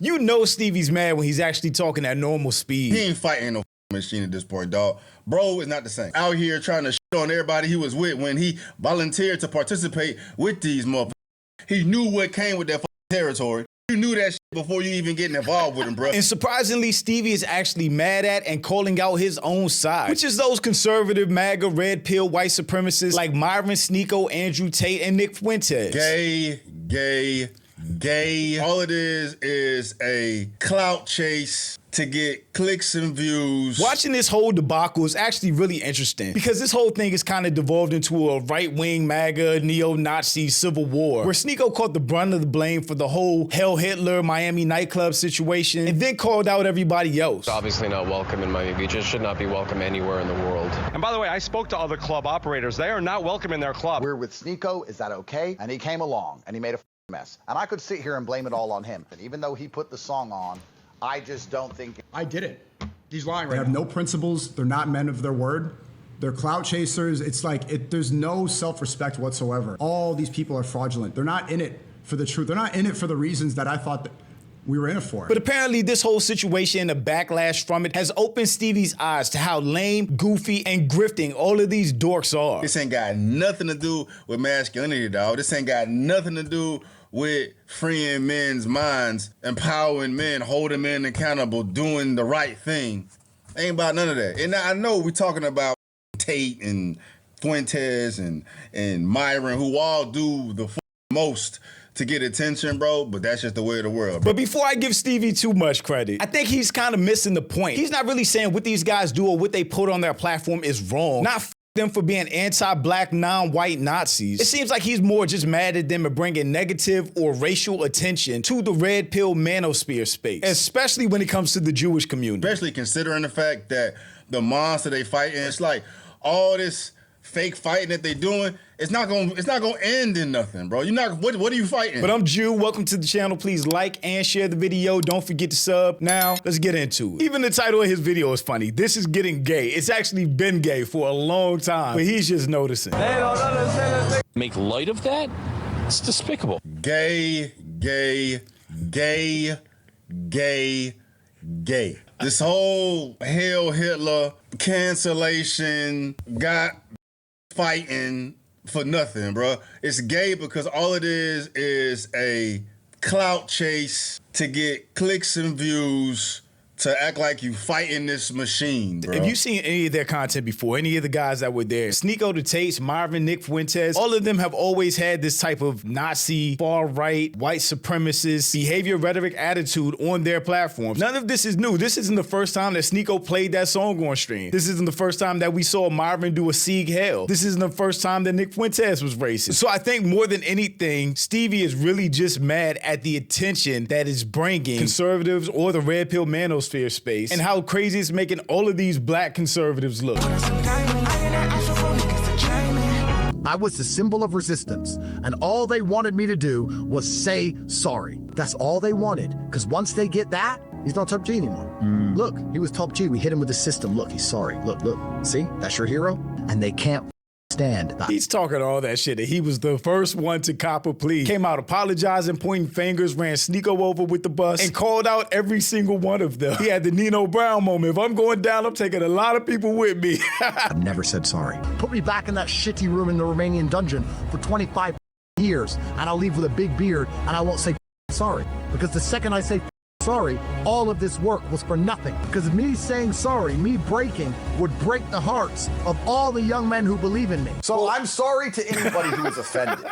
You know Stevie's mad when he's actually talking at normal speed. He ain't fighting no machine at this point, dog. Bro is not the same. Out here trying to shit on everybody he was with when he volunteered to participate with these motherfuckers. He knew what came with that territory. You knew that shit before you even getting involved with him, bro. And surprisingly, Stevie is actually mad at and calling out his own side, which is those conservative MAGA red pill white supremacists like Myron, Snako, Andrew Tate, and Nick Fuentes. Gay. All it is a clout chase to get clicks and views. Watching this whole debacle is actually really interesting because this whole thing is kind of devolved into a right-wing MAGA neo-Nazi civil war where Snako caught the brunt of the blame for the whole Hell Hitler Miami nightclub situation and then called out everybody else. It's obviously not welcome in Miami Beach. It should not be welcome anywhere in the world. And by the way, I spoke to other club operators. They are not welcome in their club. We're with Snako. Is that okay? And he came along and he made a mess. And I could sit here and blame it all on him. And even though he put the song on, I just don't think... I did it. He's lying right now. They have no principles. They're not men of their word. They're clout chasers. It's like, there's no self-respect whatsoever. All these people are fraudulent. They're not in it for the truth. They're not in it for the reasons that I thought that we were in it for. But apparently this whole situation and the backlash from it has opened Stevie's eyes to how lame, goofy, and grifting all of these dorks are. This ain't got nothing to do with masculinity, dog. This ain't got nothing to do with freeing men's minds, empowering men, holding men accountable, doing the right thing. Ain't about none of that. And I know we're talking about Tate and Fuentes and Myron, who all do the most to get attention, bro, but that's just the way of the world, bro. But before I give Stevie too much credit, I think he's kind of missing the point. He's not really saying what these guys do or what they put on their platform is wrong. Not them for being anti-black, non-white Nazis. It seems like he's more just mad at them and bringing negative or racial attention to the red pill manosphere space, especially when it comes to the Jewish community. Especially considering the fact that the monster they fighting, it's like all this fake fighting that they doing, it's not gonna end in nothing, bro. You're not, what are you fighting? But I'm Jew, welcome to the channel. Please like and share the video. Don't forget to sub. Now, let's get into it. Even the title of his video is funny. This is getting gay. It's actually been gay for a long time, but he's just noticing. Make light of that? It's despicable. Gay. This whole Hail Hitler cancellation got fighting for nothing, bro. It's gay because all it is a clout chase to get clicks and views, to act like you fighting this machine, bro. If you've seen any of their content before, any of the guys that were there, Snako, the Tates, Marvin, Nick Fuentes, all of them have always had this type of Nazi, far-right, white supremacist behavior, rhetoric, attitude on their platforms. None of this is new. This isn't the first time that Snako played that song on stream. This isn't the first time that we saw Marvin do a Sieg Heil. This isn't the first time that Nick Fuentes was racist. So I think more than anything, Stevie is really just mad at the attention that is bringing conservatives or the red pill manosphere space and how crazy it's making all of these black conservatives look. I was the symbol of resistance, and all they wanted me to do was say sorry. That's all they wanted, because once they get that, he's not top G anymore. Look, he was top G. We hit him with the system. Look, he's sorry. Look. See? That's your hero? And they can't stand that. He's talking all that shit that he was the first one to cop a plea. Came out apologizing, pointing fingers, ran Snako over with the bus, and called out every single one of them. He had the Nino Brown moment. If I'm going down, I'm taking a lot of people with me. I've never said sorry. Put me back in that shitty room in the Romanian dungeon for 25 years, and I'll leave with a big beard, and I won't say sorry. Because the second I say sorry, all of this work was for nothing. Because me saying sorry, me breaking, would break the hearts of all the young men who believe in me. So I'm sorry to anybody who is offended.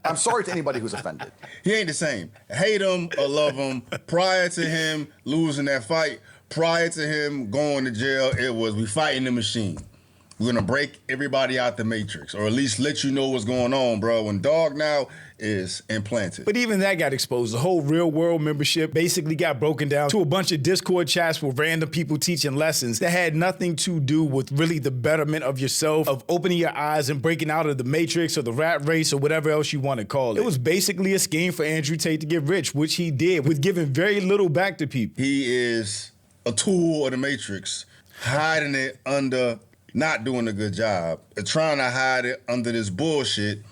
I'm sorry to anybody who's offended. He ain't the same. Hate him or love him. Prior to him losing that fight, prior to him going to jail, it was we fighting the machine. We're gonna break everybody out the matrix, or at least let you know what's going on, bro. When dog now is implanted. But even that got exposed. The whole real world membership basically got broken down to a bunch of Discord chats with random people teaching lessons that had nothing to do with really the betterment of yourself, of opening your eyes and breaking out of the matrix or the rat race or whatever else you want to call it. It was basically a scheme for Andrew Tate to get rich, which he did with giving very little back to people. He is a tool of the matrix, hiding it under not doing a good job, trying to hide it under this bullshit,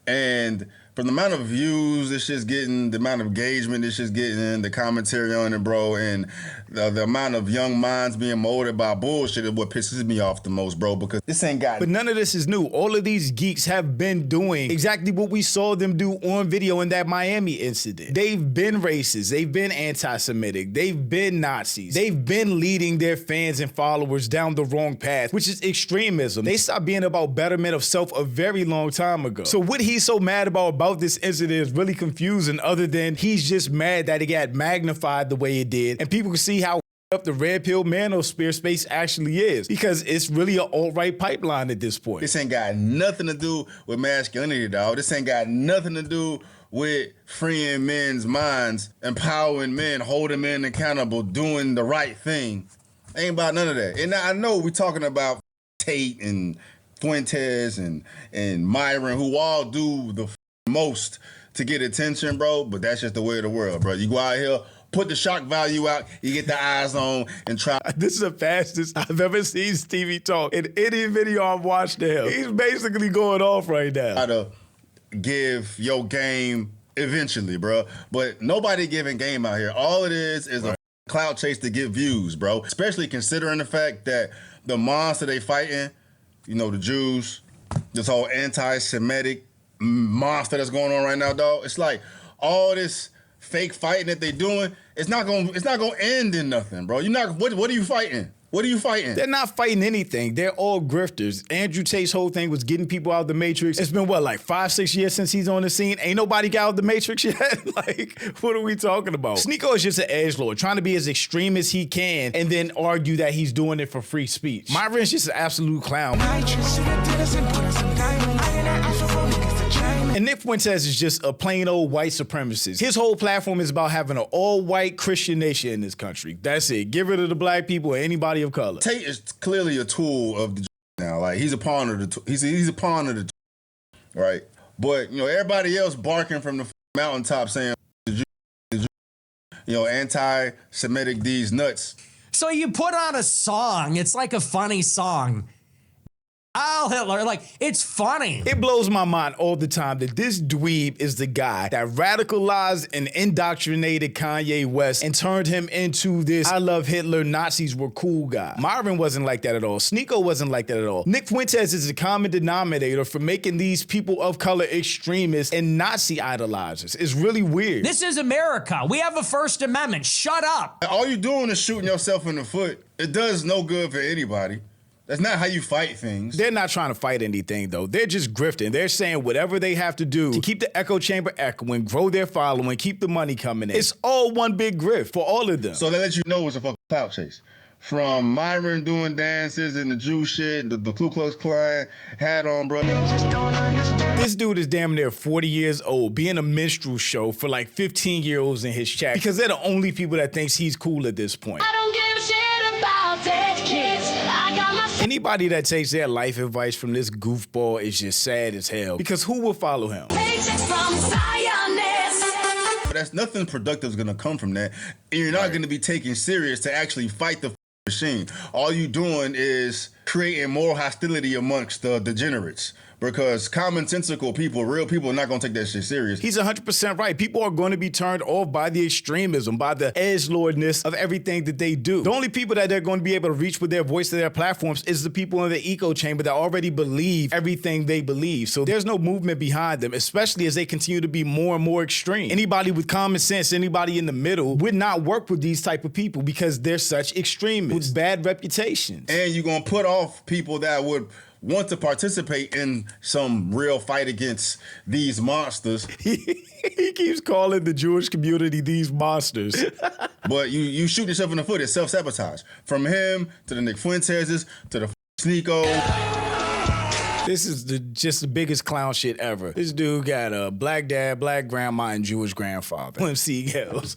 and from the amount of views this shit's getting, the amount of engagement this shit's getting, the commentary on it, bro, and the amount of young minds being molded by bullshit is what pisses me off the most, bro, because this ain't got... But none of this is new. All of these geeks have been doing exactly what we saw them do on video in that Miami incident. They've been racist. They've been anti-Semitic. They've been Nazis. They've been leading their fans and followers down the wrong path, which is extremism. They stopped being about betterment of self a very long time ago. So what he's so mad about this incident is really confusing, other than he's just mad that it got magnified the way it did, and people can see how up the red pill manosphere space actually is, because it's really an alt-right pipeline at this point. This ain't got nothing to do with masculinity, dog. This ain't got nothing to do with freeing men's minds, empowering men, holding men accountable, doing the right thing. Ain't about none of that. And I know we're talking about Tate and Fuentes and Myron, who all do the most to get attention, bro, but that's just the way of the world, bro. You go out here, put the shock value out, you get the eyes on, and try. This is the fastest I've ever seen Stevie talk in any video I've watched him. He's basically going off right now. Try to give your game eventually, bro, but nobody giving game out here. All it is a clout chase to get views, bro, especially considering the fact that the monster they fighting, you know, the Jews, this whole anti-Semitic monster that's going on right now, dog. It's like all this fake fighting that they doing, it's not gonna end in nothing, bro. You're not. What are you fighting? What are you fighting? They're not fighting anything. They're all grifters. Andrew Tate's whole thing was getting people out of the Matrix. It's been, what, like 5-6 years since he's on the scene? Ain't nobody got out of the Matrix yet? Like, what are we talking about? Sneako is just an edgelord, trying to be as extreme as he can and then argue that he's doing it for free speech. Myron's just an absolute clown. And Nick Fuentes is just a plain old white supremacist. His whole platform is about having an all-white Christian nation in this country. That's it. Get rid of the black people or anybody of color. Tate is clearly a tool of the now. Like, he's a pawn of the he's a pawn of the right. But you know, everybody else barking from the mountaintop saying, you know, anti-Semitic these nuts. So you put on a song. It's like a funny song. I'll Hitler, like, it's funny. It blows my mind all the time that this dweeb is the guy that radicalized and indoctrinated Kanye West and turned him into this I love Hitler, Nazis were cool guy. Myron wasn't like that at all. Sneako wasn't like that at all. Nick Fuentes is the common denominator for making these people of color extremists and Nazi idolizers. It's really weird. This is America. We have a First Amendment. Shut up. All you're doing is shooting yourself in the foot. It does no good for anybody. That's not how you fight things. They're not trying to fight anything, though. They're just grifting. They're saying whatever they have to do to keep the echo chamber echoing, grow their following, keep the money coming in. It's all one big grift for all of them. So that lets you know it's a fucking clout chase. From Myron doing dances and the Jew shit, the Ku Klux Klan hat on, bro. This dude is damn near 40 years old, being a minstrel show for like 15-year-olds in his chat, because they're the only people that thinks he's cool at this point. I don't give a shit about that kids. I got my Anybody that takes their life advice from this goofball is just sad as hell, because who will follow him? That's nothing productive is gonna come from that, and you're not gonna be taken serious to actually fight the machine. All you doing is creating more hostility amongst the degenerates, because commonsensical people, real people, are not gonna take that shit serious. He's 100% right. People are going to be turned off by the extremism, by the edgelordness of everything that they do. The only people that they're going to be able to reach with their voice to their platforms is the people in the echo chamber that already believe everything they believe. So there's no movement behind them, especially as they continue to be more and more extreme. Anybody with common sense, anybody in the middle would not work with these type of people because they're such extremists with bad reputations. And you're gonna put off people that would want to participate in some real fight against these monsters. He keeps calling the Jewish community these monsters. But you shoot yourself in the foot. It's self-sabotage. From him to the Nick Fuenteses to the Snako. This is just the biggest clown shit ever. This dude got a black dad, black grandma, and Jewish grandfather. Playing seagulls.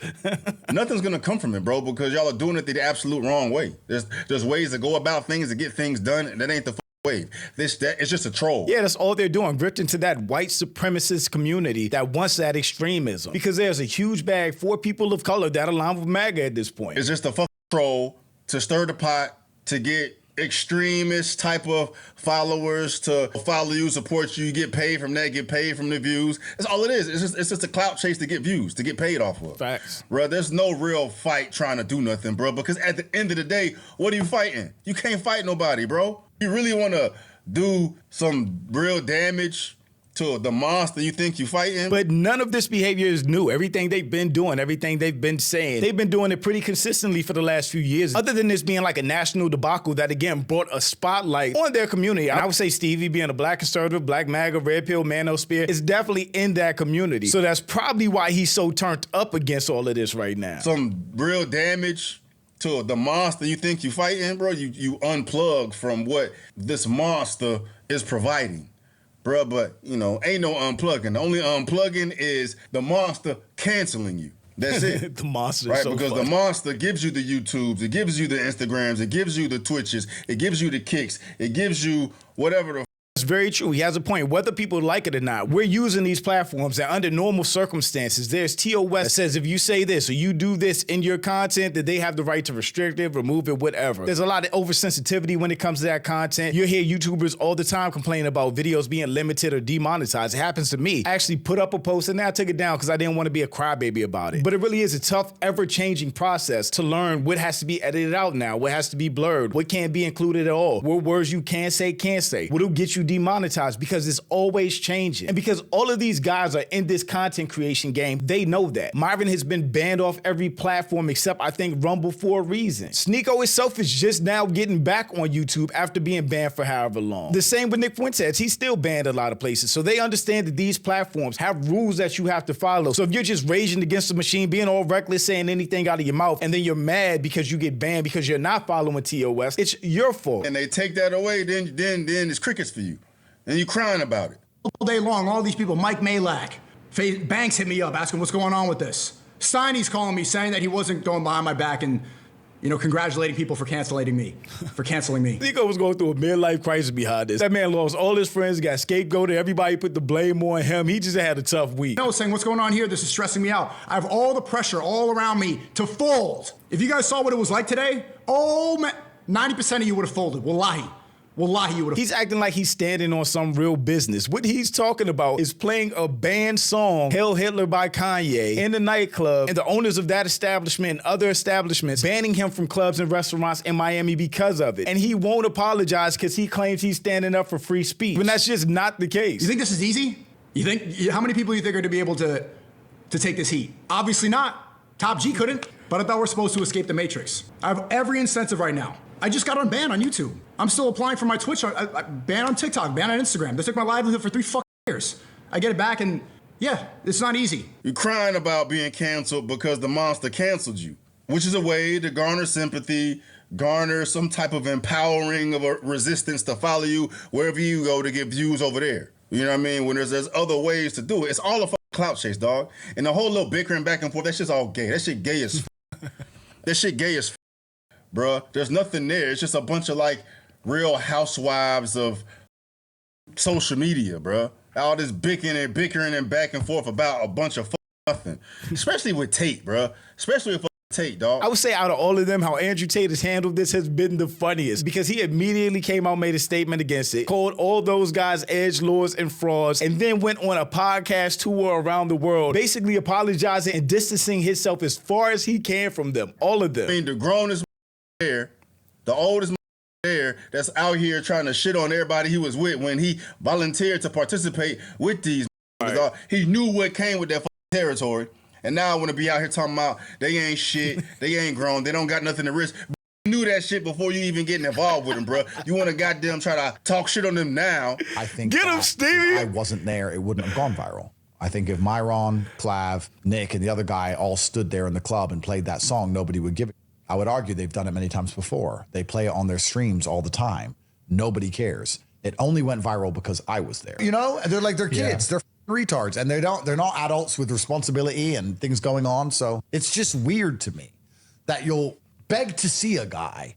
Nothing's gonna come from it, bro, because y'all are doing it the absolute wrong way. There's ways to go about things to get things done, and that ain't the way. It's just a troll. Yeah, that's all they're doing, grifting to that white supremacist community that wants that extremism. Because there's a huge bag for people of color that align with MAGA at this point. It's just a fucking troll to stir the pot, to get extremist type of followers to follow you, support you. You get paid from that, get paid from the views. That's all it is. It's just a clout chase to get views, to get paid off of. Facts. Bro, there's no real fight trying to do nothing, bro, because at the end of the day, what are you fighting? You can't fight nobody, bro. You really want to do some real damage to the monster you think you fighting? But none of this behavior is new. Everything they've been doing, everything they've been saying, they've been doing it pretty consistently for the last few years. Other than this being like a national debacle that, again, brought a spotlight on their community. I would say Stevie being a black conservative, black MAGA, red pill, manosphere, is definitely in that community. So that's probably why he's so turned up against all of this right now. Some real damage to the monster you think you fighting, bro. You unplug from what this monster is providing. Bruh, but, you know, ain't no unplugging. The only unplugging is the monster canceling you. That's it. The monster, right? So because funny. the monster gives you the YouTubes, it gives you the Instagrams, it gives you the Twitches, it gives you the kicks, it gives you whatever the It's very true. He has a point. Whether people like it or not, we're using these platforms that under normal circumstances, there's TOS that says if you say this or you do this in your content, that they have the right to restrict it, remove it, whatever. There's a lot of oversensitivity when it comes to that content. You hear YouTubers all the time complaining about videos being limited or demonetized. It happens to me. I actually put up a post and then I took it down because I didn't want to be a crybaby about it. But it really is a tough, ever-changing process to learn what has to be edited out now, what has to be blurred, what can't be included at all, what words you can say, can't say, what'll get you demonetized, because it's always changing. And because all of these guys are in this content creation game, they know that. Marvin has been banned off every platform except I think Rumble for a reason. Sneako itself is just now getting back on YouTube after being banned for however long. The same with Nick Fuentes, he's still banned a lot of places. So they understand that these platforms have rules that you have to follow. So if you're just raging against the machine, being all reckless, saying anything out of your mouth, and then you're mad because you get banned because you're not following TOS, it's your fault. and they take that away, then it's crickets for you. And you crying about it. All day long, all these people, Mike Malak, Banks hit me up asking what's going on with this. Steiny's calling me saying that he wasn't going behind my back and, you know, congratulating people for canceling me. Nico was going through a midlife crisis behind this. That man lost all his friends, got scapegoated, everybody put the blame on him. He just had a tough week. No, saying what's going on here, this is stressing me out. I have all the pressure all around me to fold. If you guys saw what it was like today, oh man, 90% of you would have folded. Wallahi, you would have. He's acting like he's standing on some real business. What he's talking about is playing a banned song, Hail Hitler by Kanye, in the nightclub, and the owners of that establishment and other establishments banning him from clubs and restaurants in Miami because of it. And he won't apologize because he claims he's standing up for free speech. When that's just not the case. You think this is easy? You think, how many people you think are going to be able to take this heat? Obviously not. Top G couldn't, but I thought we're supposed to escape the matrix. I have every incentive right now. I just got unbanned on YouTube. I'm still applying for my Twitch. I banned on TikTok, banned on Instagram. They took my livelihood for 3 fucking years. I get it back and yeah, it's not easy. You're crying about being canceled because the monster canceled you, which is a way to garner sympathy, garner some type of empowering of a resistance to follow you wherever you go to get views over there. You know what I mean? When there's other ways to do it. It's all a fucking clout chase, dog. And the whole little bickering back and forth, that shit's all gay. That shit gay as That shit gay as bruh. There's nothing there. It's just a bunch of like real housewives of social media, bruh. All this bickering and back and forth about a bunch of nothing. Especially with Tate, bruh. Especially with Tate, dog. I would say out of all of them, how Andrew Tate has handled this has been the funniest because he immediately came out, made a statement against it, called all those guys edgelords and frauds, and then went on a podcast tour around the world, basically apologizing and distancing himself as far as he can from them, all of them. I mean, the grownest there, the oldest there that's out here trying to shit on everybody he was with when he volunteered to participate with these. Right. He knew what came with that territory. And now I want to be out here talking about they ain't shit, they ain't grown, they don't got nothing to risk. You knew that shit before you even getting involved with them, bro. You want to goddamn try to talk shit on them now. I think get him, Stevie. If I wasn't there, it wouldn't have gone viral. I think if Myron, Clav, Nick, and the other guy all stood there in the club and played that song, nobody would give it. I would argue they've done it many times before. They play it on their streams all the time. Nobody cares. It only went viral because I was there. You know, they're like they're kids. Yeah. They're retards, and they're not adults with responsibility and things going on. So it's just weird to me that you'll beg to see a guy,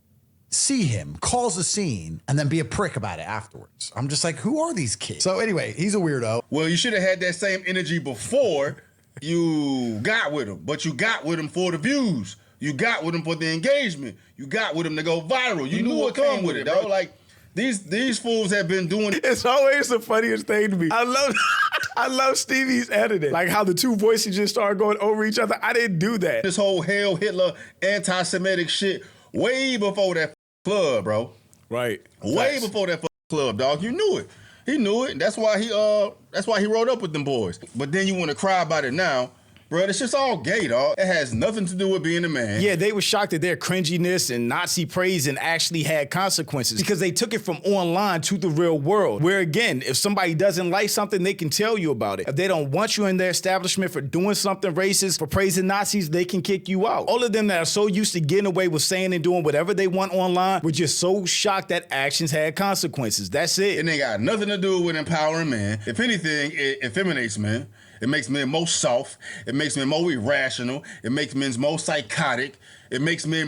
see him, cause a scene, and then be a prick about it afterwards. I'm just like, who are these kids? So anyway, he's a weirdo. Well, you should have had that same energy before you got with him, but you got with him for the views. You got with them for the engagement. You got with them to go viral. You knew what came with it, dog. Like, these fools have been doing it. It's always the funniest thing to me. I love Stevie's editing. Like how the two voices just started going over each other. I didn't do that. This whole Hail Hitler anti-Semitic shit way before that club, bro. Right. Way before that club, dog. You knew it. He knew it. That's why he rode up with them boys. But then you want to cry about it now. Bro, this shit's all gay, dog. It has nothing to do with being a man. Yeah, they were shocked that their cringiness and Nazi praise and actually had consequences because they took it from online to the real world. Where again, if somebody doesn't like something, they can tell you about it. If they don't want you in their establishment for doing something racist, for praising Nazis, they can kick you out. All of them that are so used to getting away with saying and doing whatever they want online were just so shocked that actions had consequences. That's it. And they got nothing to do with empowering men. If anything, it effeminates men. It makes men more soft. It makes men more irrational. It makes men more psychotic. It makes men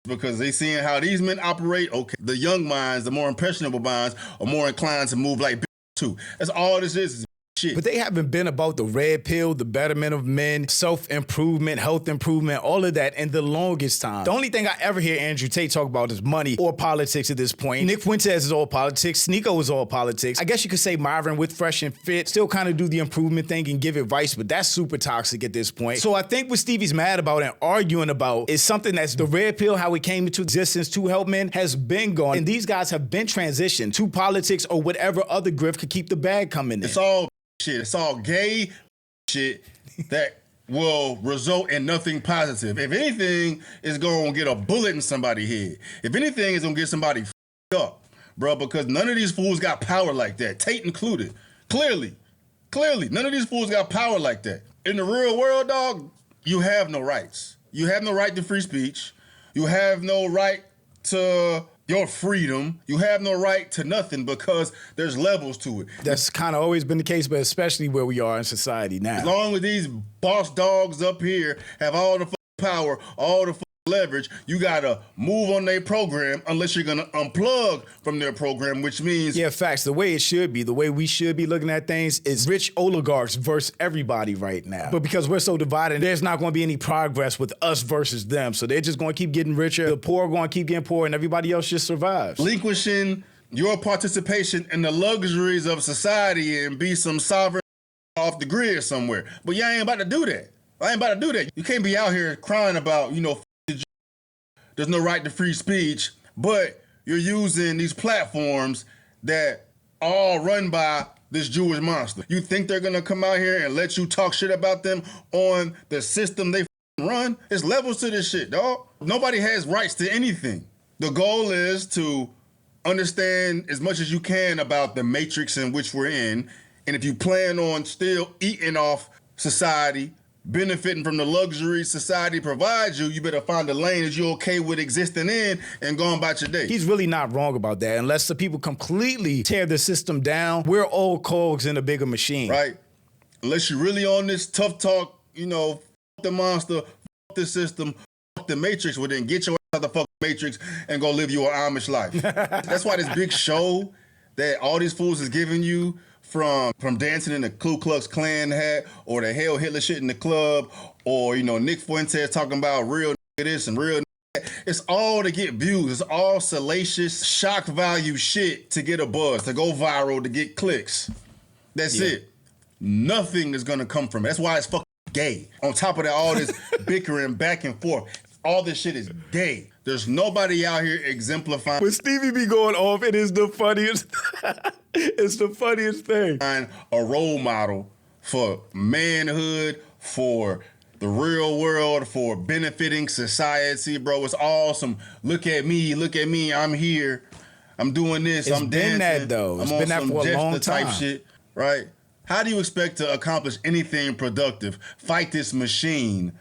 because they seeing how these men operate. Okay, the young minds, the more impressionable minds, are more inclined to move like too. That's all this is shit. But they haven't been about the red pill, the betterment of men, self-improvement, health improvement, all of that in the longest time. The only thing I ever hear Andrew Tate talk about is money or politics at this point. Nick Fuentes is all politics. Sneako is all politics. I guess you could say Marvin with Fresh and Fit still kind of do the improvement thing and give advice, but that's super toxic at this point. So I think what Stevie's mad about and arguing about is something that's the red pill, how it came into existence to help men, has been gone. And these guys have been transitioned to politics or whatever other grift could keep the bag coming in. It's all shit. It's all gay shit that will result in nothing positive. If anything, it's going to get a bullet in somebody's head. If anything, it's going to get somebody up, bro, because none of these fools got power like that, Tate included. Clearly, none of these fools got power like that. In the real world, dog, you have no rights. You have no right to free speech. You have no right to your freedom. You have no right to nothing because there's levels to it. That's kind of always been the case, but especially where we are in society now. As long as these boss dogs up here have all the power, all the leverage, you gotta move on their program unless you're gonna unplug from their program, which means... Yeah, facts. The way it should be, the way we should be looking at things is rich oligarchs versus everybody right now. But because we're so divided, there's not gonna be any progress with us versus them. So they're just gonna keep getting richer, the poor are gonna keep getting poor, and everybody else just survives. Relinquishing your participation in the luxuries of society and be some sovereign off the grid somewhere. But y'all ain't about to do that. I ain't about to do that. You can't be out here crying about, there's no right to free speech, but you're using these platforms that all run by this Jewish monster. You think they're gonna come out here and let you talk shit about them on the system they run? There's levels to this shit, dog. Nobody has rights to anything. The goal is to understand as much as you can about the matrix in which we're in, and if you plan on still eating off society, benefiting from the luxuries society provides you, you better find a lane that you're okay with existing in and going about your day. He's really not wrong about that. Unless the people completely tear the system down, we're all cogs in a bigger machine. Right. Unless you're really on this tough talk, fuck the monster, fuck the system, fuck the matrix, well then get your ass out the fucking matrix and go live your Amish life. That's why this big show that all these fools is giving you, from dancing in the Ku Klux Klan hat or the Hail Hitler shit in the club or, Nick Fuentes talking about real this and real that. It's all to get views. It's all salacious, shock value shit to get a buzz, to go viral, to get clicks. That's it. Nothing is going to come from it. That's why it's fucking gay. On top of that, all this bickering back and forth. All this shit is gay. There's nobody out here exemplifying. When Stevie be going off, it is the funniest. It's the funniest thing. A role model for manhood, for the real world, for benefiting society, bro. It's awesome. Look at me, I'm here. I'm doing this, I'm dancing. Been that, though. It's been that for a long time. Type shit, right? How do you expect to accomplish anything productive? Fight this machine.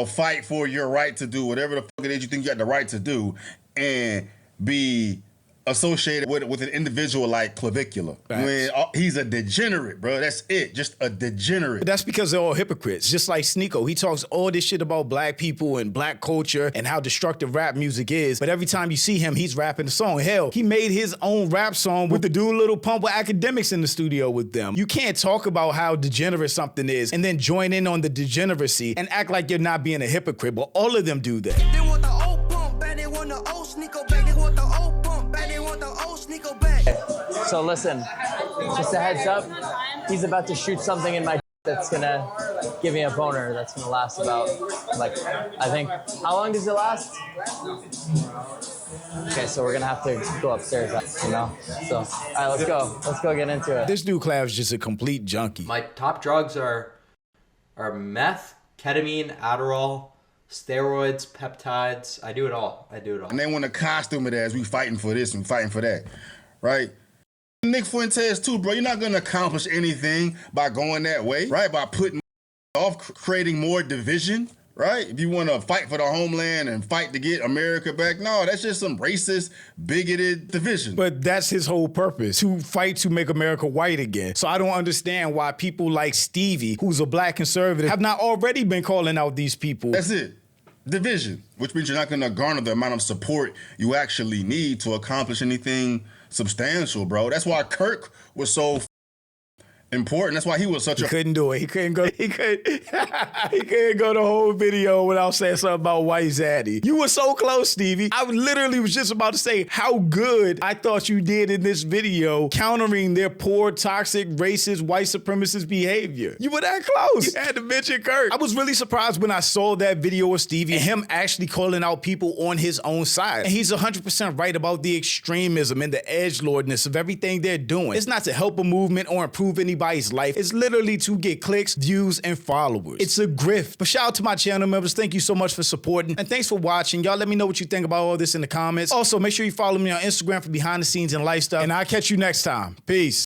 Fight for your right to do whatever the fuck it is you think you got the right to do and be associated with an individual like Clavicular. When he's a degenerate, bro. That's it. Just a degenerate. But that's because they're all hypocrites. Just like Snako, he talks all this shit about black people and black culture and how destructive rap music is. But every time you see him, he's rapping the song. Hell, he made his own rap song with the dude Little Pump with academics in the studio with them. You can't talk about how degenerate something is and then join in on the degeneracy and act like you're not being a hypocrite, but all of them do that. They want the old pump back, they want the old Snako back, they want the old pump back, they want the old Snako back. So listen, just a heads up, he's about to shoot something in my that's gonna give me a boner that's gonna last about, like, I think, how long does it last? Okay, so we're gonna have to go upstairs, you know? So, all right, let's go get into it. This dude Clav's just a complete junkie. My top drugs are meth, ketamine, Adderall, steroids, peptides. I do it all. And they want to costume it as we fighting for this and fighting for that, right? Nick Fuentes too, bro. You're not going to accomplish anything by going that way, right? By putting off, creating more division, right? If you want to fight for the homeland and fight to get America back, no, that's just some racist, bigoted division. But that's his whole purpose, to fight to make America white again. So I don't understand why people like Stevie, who's a black conservative, have not already been calling out these people. That's it. Division, which means you're not going to garner the amount of support you actually need to accomplish anything substantial, bro. That's why Kirk was so important. That's why he was such He couldn't do it. He couldn't go the whole video without saying something about White Zaddy. You were so close, Stevie. I literally was just about to say how good I thought you did in this video countering their poor, toxic, racist, white supremacist behavior. You were that close. You had to mention Kirk. I was really surprised when I saw that video of Stevie and him actually calling out people on his own side. And he's 100% right about the extremism and the edgelordness of everything they're doing. It's not to help a movement or improve anybody's life. It's literally to get clicks, views, and followers. It's a grift. But shout out to my channel members. Thank you so much for supporting. And thanks for watching. Y'all let me know what you think about all this in the comments. Also, make sure you follow me on Instagram for behind the scenes and lifestyle. And I'll catch you next time. Peace.